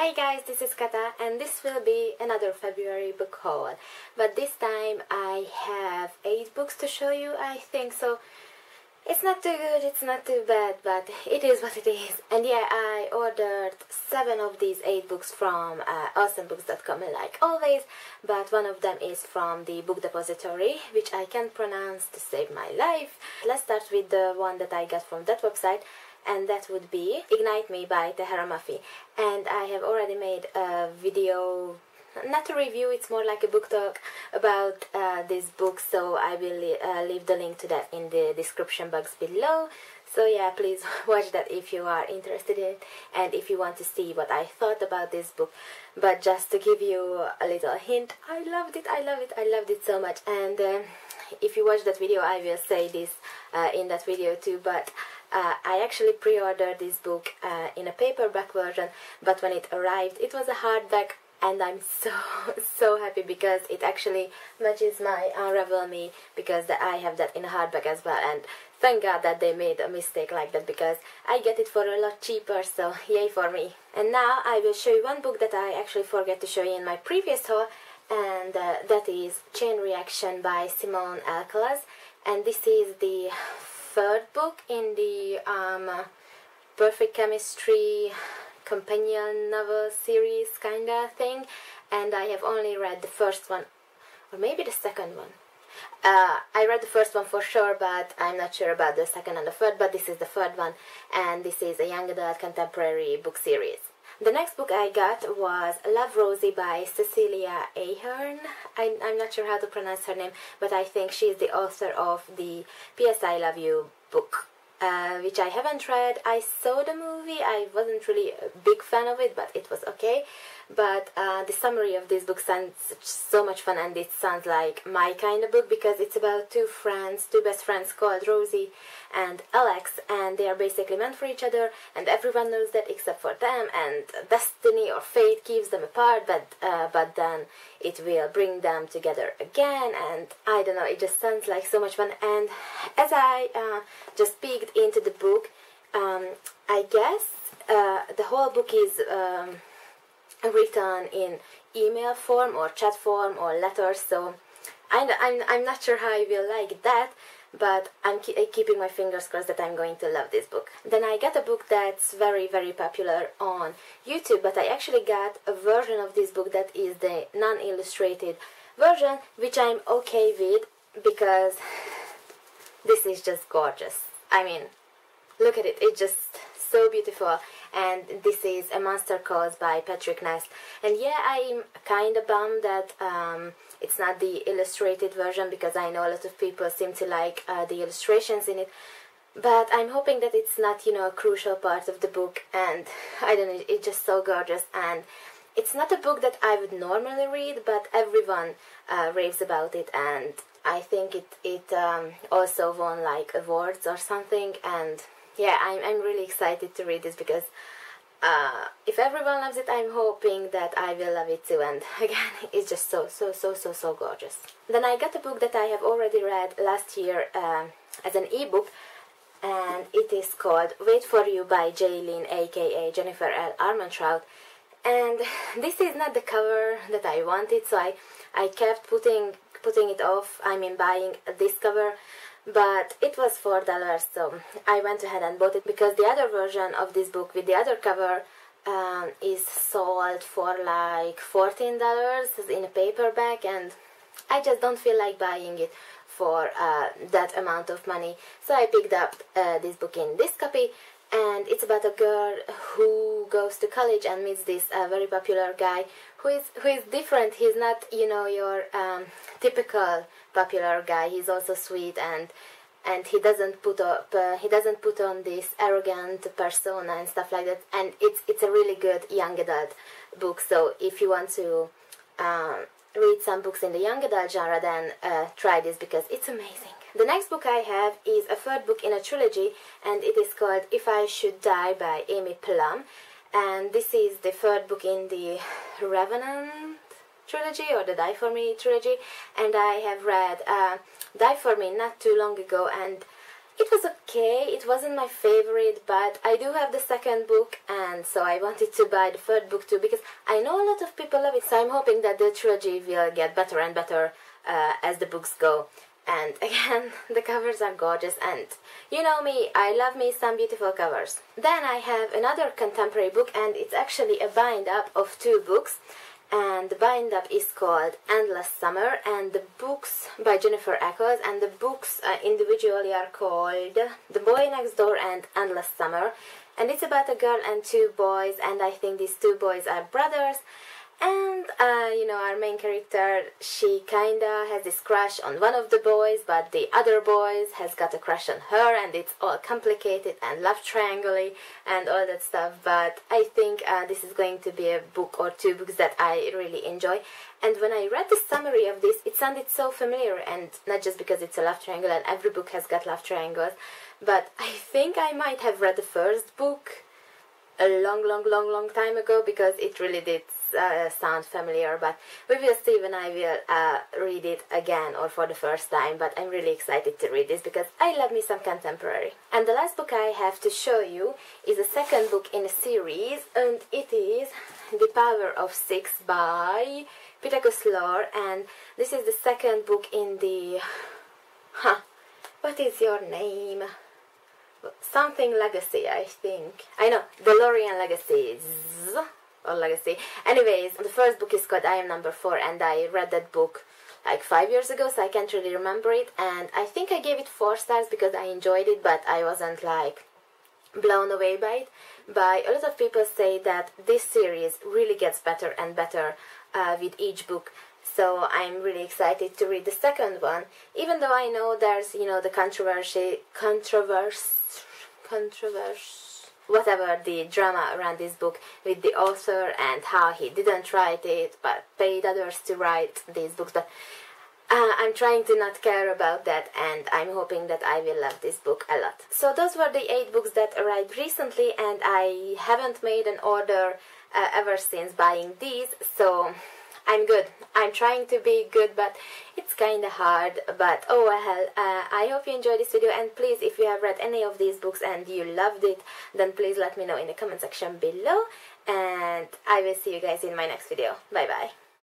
Hi guys, this is Kata and this will be another February book haul. But this time I have 8 books to show you, I think. So it's not too good, it's not too bad, but it is what it is. And yeah, I ordered 7 of these 8 books from awesomebooks.com like always. But one of them is from the book depository, which I can't pronounce to save my life. Let's start with the one that I got from that website. And that would be Ignite Me by Tehara Mafi. And I have already made a video, not a review, it's more like a book talk about this book, so I will leave the link to that in the description box below. So yeah, please watch that if you are interested in it and if you want to see what I thought about this book. But just to give you a little hint, I loved it, I loved it so much. And if you watch that video, I will say this in that video too, but I actually pre-ordered this book in a paperback version, but when it arrived it was a hardback, and I'm so happy because it actually matches my Unravel Me, because I have that in a hardback as well. And thank God that they made a mistake like that, because I get it for a lot cheaper, so yay for me. And now I will show you one book that I actually forgot to show you in my previous haul, and that is Chain Reaction by Simone Alcaraz. And this is the third book in the Perfect Chemistry companion novel series kinda thing, and I have only read the first one, or maybe the second one. I read the first one for sure, but I'm not sure about the second and the third, but this is the third one, and this is a young adult contemporary book series. The next book I got was Love, Rosie by Cecilia Ahern. I'm not sure how to pronounce her name, but I think she's the author of the P.S. I Love You book, which I haven't read. I saw the movie, I wasn't really a big fan of it, but it was okay. But the summary of this book sounds so much fun, and it sounds like my kind of book, because it's about two best friends called Rosie and Alex, and they are basically meant for each other, and everyone knows that except for them, and destiny or fate keeps them apart, but then it will bring them together again. And I don't know, it just sounds like so much fun. And as I just peeked into the book, I guess the whole book is written in email form or chat form or letters, so I'm not sure how I will like that, but I'm keeping my fingers crossed that I'm going to love this book. Then I got a book that's very popular on YouTube, but I actually got a version of this book that is the non-illustrated version, which I'm okay with, because this is just gorgeous. I mean, look at it, it's just so beautiful. And this is A Monster Calls by Patrick Ness. And yeah, I'm kind of bummed that it's not the illustrated version, because I know a lot of people seem to like the illustrations in it. But I'm hoping that it's not, you know, a crucial part of the book. And I don't know, it's just so gorgeous. And it's not a book that I would normally read, but everyone raves about it. And I think it also won like awards or something. And yeah, I'm really excited to read this, because if everyone loves it, I'm hoping that I will love it too. And again, it's just so gorgeous. Then I got a book that I have already read last year as an ebook, and it is called Wait For You by Jaylene, aka Jennifer L. Armentrout. And this is not the cover that I wanted, so I kept putting it off, I mean buying this cover. But it was $4, so I went ahead and bought it, because the other version of this book with the other cover is sold for like $14 in a paperback, and I just don't feel like buying it for that amount of money. So I picked up this book in this copy, and it's about a girl who goes to college and meets this very popular guy who is different. He's not, you know, your typical popular guy. He's also sweet, and he doesn't put on this arrogant persona and stuff like that. And it's a really good young adult book. So if you want to read some books in the young adult genre, then try this, because it's amazing. The next book I have is a third book in a trilogy, and it is called If I Should Die by Amy Plum. And this is the third book in the Revenant trilogy, or the Die For Me trilogy. And I have read Die For Me not too long ago, and it was okay. It wasn't my favorite, but I do have the second book, and so I wanted to buy the third book too, because I know a lot of people love it, so I'm hoping that the trilogy will get better and better as the books go. And again, the covers are gorgeous, and you know me, I love me some beautiful covers. Then I have another contemporary book, and it's actually a bind-up of two books. And the bind-up is called Endless Summer, and the books by Jennifer Eccles, and the books individually are called The Boy Next Door and Endless Summer. And it's about a girl and two boys, and I think these two boys are brothers. And, you know, our main character, she kinda has this crush on one of the boys, but the other boys has got a crush on her, and it's all complicated and love triangle-y and all that stuff. But I think this is going to be a book or two books that I really enjoy. And when I read the summary of this, it sounded so familiar, and not just because it's a love triangle, and every book has got love triangles, but I think I might have read the first book a long time ago, because it really did sound familiar. But we will see when I will read it again or for the first time. But I'm really excited to read this because I love me some contemporary. And the last book I have to show you is the second book in a series, and it is The Power of Six by Pittacus Lore, and this is the second book in the what is your name? Something Legacy, I think. I know, the Lorien Legacies or Legacy. Anyways, the first book is called I Am Number 4, and I read that book like 5 years ago, so I can't really remember it. And I think I gave it 4 stars because I enjoyed it, but I wasn't like blown away by it. But a lot of people say that this series really gets better and better with each book. So I'm really excited to read the second one, even though I know there's, you know, the whatever, the drama around this book with the author and how he didn't write it but paid others to write these books. But I'm trying to not care about that, and I'm hoping that I will love this book a lot. So those were the 8 books that arrived recently, and I haven't made an order ever since buying these, so I'm good. I'm trying to be good, but it's kind of hard. But oh well, I hope you enjoyed this video, and please, if you have read any of these books and you loved it, then please let me know in the comment section below, and I will see you guys in my next video. Bye bye.